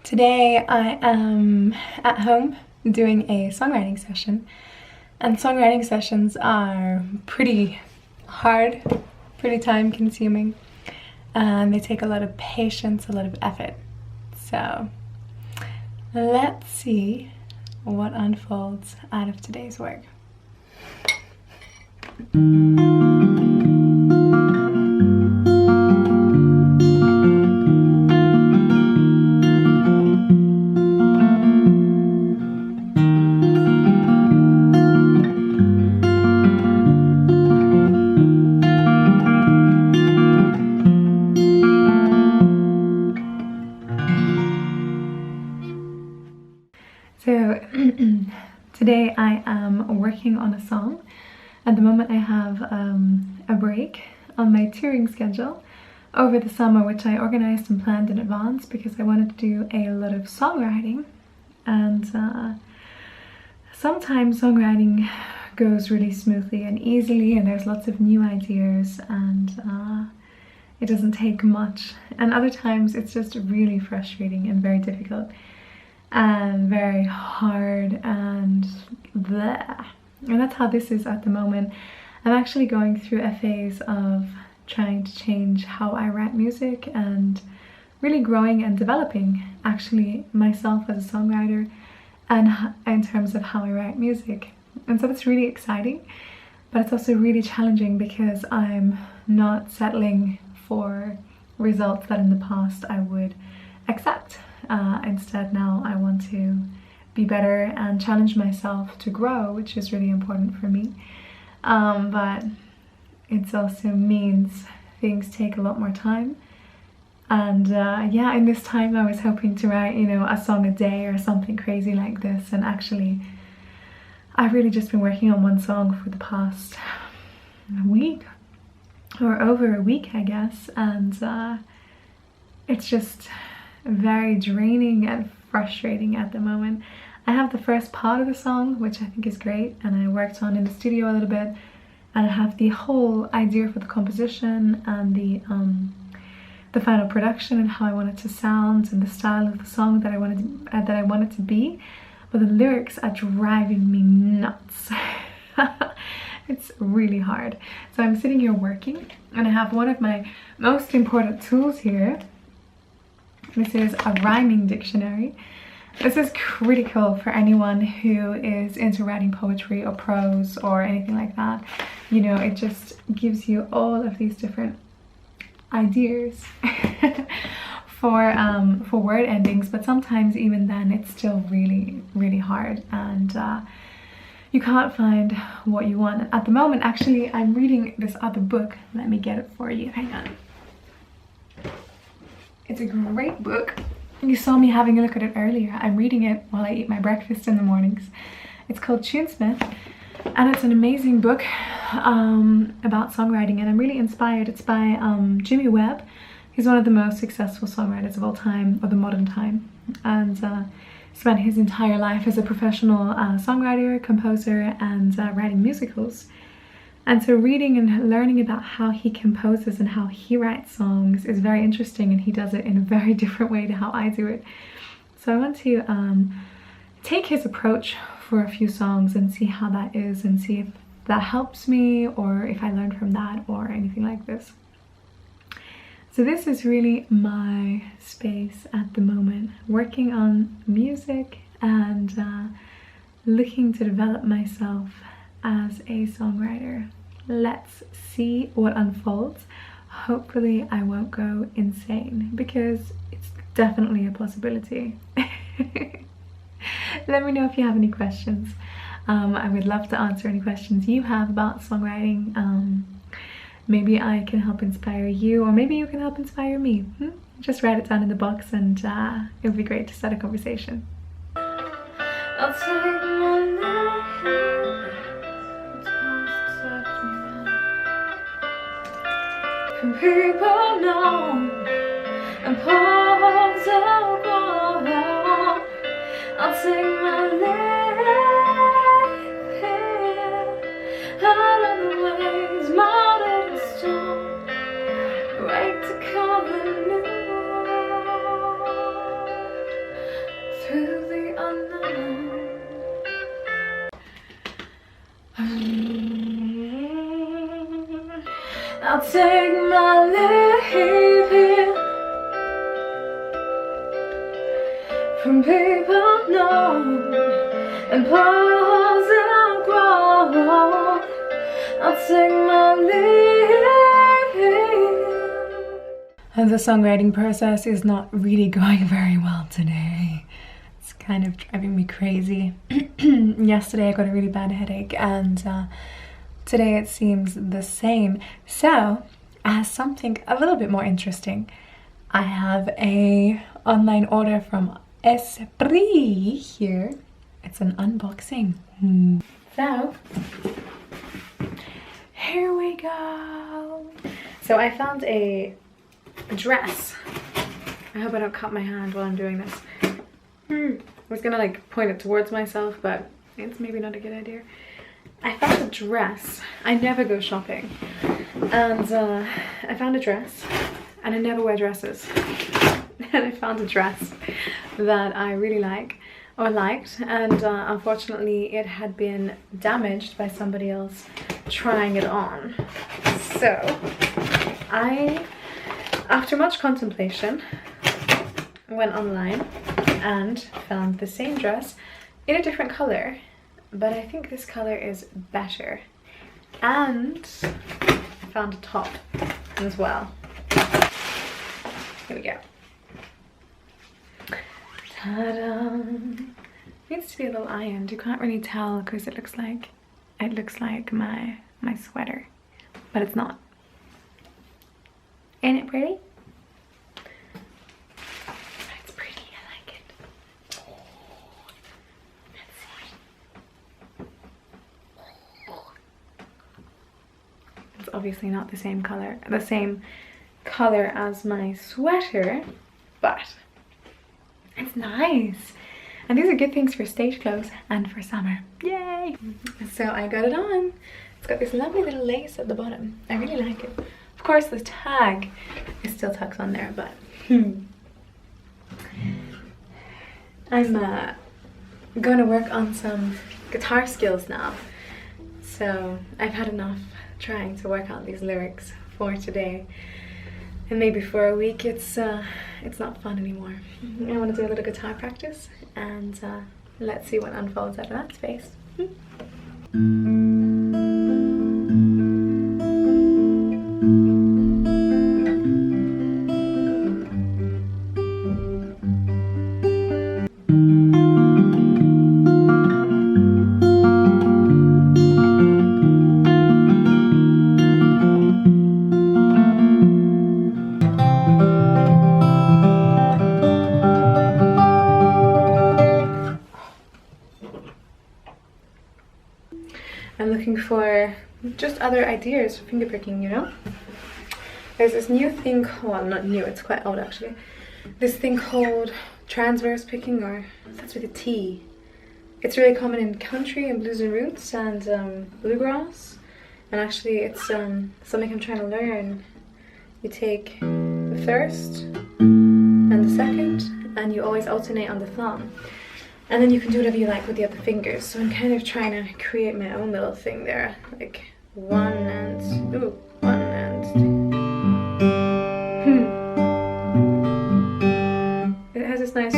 Today I am at home doing a songwriting session, and songwriting sessions are pretty hard, pretty time consuming, and they take a lot of patience, a lot of effort. So let's see what unfolds out of today's work. So today I am working on a song. At the moment I have a break on my touring schedule over the summer, which I organized and planned in advance because I wanted to do a lot of songwriting. And sometimes songwriting goes really smoothly and easily, and there's lots of new ideas, and it doesn't take much. And other times it's just really frustrating and very difficult and very hard and bleh. And that's how this is at the moment. I'm actually going through a phase of trying to change how I write music and really growing and developing actually myself as a songwriter and in terms of how I write music. And so that's really exciting, but it's also really challenging because I'm not settling for results that in the past I would accept. Instead now I want to be better and challenge myself to grow, which is really important for me. But it also means things take a lot more time. And yeah, in this time I was hoping to write, a song a day or something crazy like this. And actually, I've really just been working on one song for the past week or over a week, I guess. And it's just very draining and frustrating at the moment. I have the first part of the song, which I think is great, and I worked on in the studio a little bit, and I have the whole idea for the composition and the final production and how I want it to sound and the style of the song that I want it to be. But the lyrics are driving me nuts. It's really hard. So I'm sitting here working, and I have one of my most important tools here. This is a rhyming dictionary. This is critical for anyone who is into writing poetry or prose or anything like that. It just gives you all of these different ideas for word endings, but sometimes even then it's still really, really hard, and you can't find what you want. At the moment, actually, I'm reading this other book. Let me get it for you. Hang on. It's a great book. You saw me having a look at it earlier. I'm reading it while I eat my breakfast in the mornings. It's called Tunesmith, and it's an amazing book about songwriting, and I'm really inspired. It's by Jimmy Webb. He's one of the most successful songwriters of all time, or the modern time, and spent his entire life as a professional songwriter, composer, and writing musicals. And so reading and learning about how he composes and how he writes songs is very interesting, and he does it in a very different way to how I do it. So I want to take his approach for a few songs and see how that is, and see if that helps me or if I learn from that or anything like this. So this is really my space at the moment, working on music and looking to develop myself as a songwriter. Let's see what unfolds. Hopefully I won't go insane, because it's definitely a possibility. Let me know if you have any questions. I would love to answer any questions you have about songwriting. Maybe I can help inspire you, or maybe you can help inspire me. Just write it down in the box, and it would be great to start a conversation. I'll take my life. People know and pause out wrong. I'll take my life here, out of the ways, mounted and strong, break to cover new. to the unknown. I'll take my leave here from people known and pause and I'll grow. I'll take my leave here. And the songwriting process is not really going very well today. It's kind of driving me crazy. Yesterday I got a really bad headache, and today it seems the same. So, as something a little bit more interesting, I have a online order from Esprit here. It's an unboxing. So, here we go. So I found a dress. I hope I don't cut my hand while I'm doing this. I was gonna like point it towards myself, but it's maybe not a good idea. I found a dress. I never go shopping, and I found a dress, and I never wear dresses. And I found a dress that I really liked, and unfortunately it had been damaged by somebody else trying it on. So I, after much contemplation, went online and found the same dress in a different color, but I think this color is better. And I found a top as well. Here we go. Ta-da! Needs to be a little ironed. You can't really tell because it looks like my sweater, but it's not. Ain't it pretty? It's pretty. I like it. Let's see. It's obviously not the same color as my sweater, but it's nice. And these are good things for stage clothes and for summer. Yay! So I got it on. It's got this lovely little lace at the bottom. I really like it. Of course the tag is still tucked on there, but I'm gonna work on some guitar skills now. So I've had enough trying to work out these lyrics for today. And maybe for a week it's not fun anymore. I want to do a little guitar practice, and let's see what unfolds out of that space. I'm looking for just other ideas for finger picking, you know? There's this new thing, well, not new, it's quite old actually. This thing called transverse picking, or that's with a T. It's really common in country and blues and roots and bluegrass. And actually it's something I'm trying to learn. You take the first and the second, and you always alternate on the thumb. And then you can do whatever you like with the other fingers. So I'm kind of trying to create my own little thing there. Like one and two. It has this nice...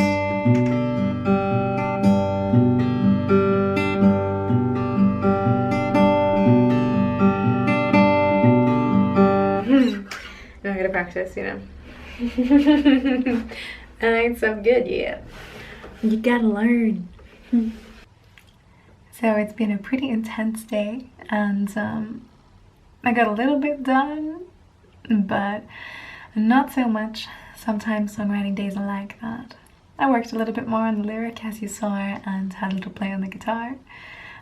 I'm gonna practice, you know. I ain't so good yet. You gotta learn. So it's been a pretty intense day, and I got a little bit done, but not so much. Sometimes songwriting days are like that. I worked a little bit more on the lyric, as you saw, and had a little play on the guitar.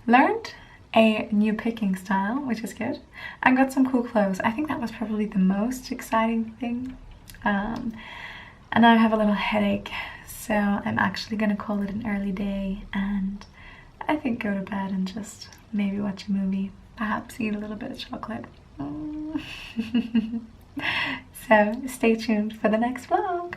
Learned a new picking style, which is good, and got some cool clothes. I think that was probably the most exciting thing. And now I have a little headache, so I'm actually gonna call it an early day, and I think go to bed and just maybe watch a movie, perhaps eat a little bit of chocolate. So stay tuned for the next vlog.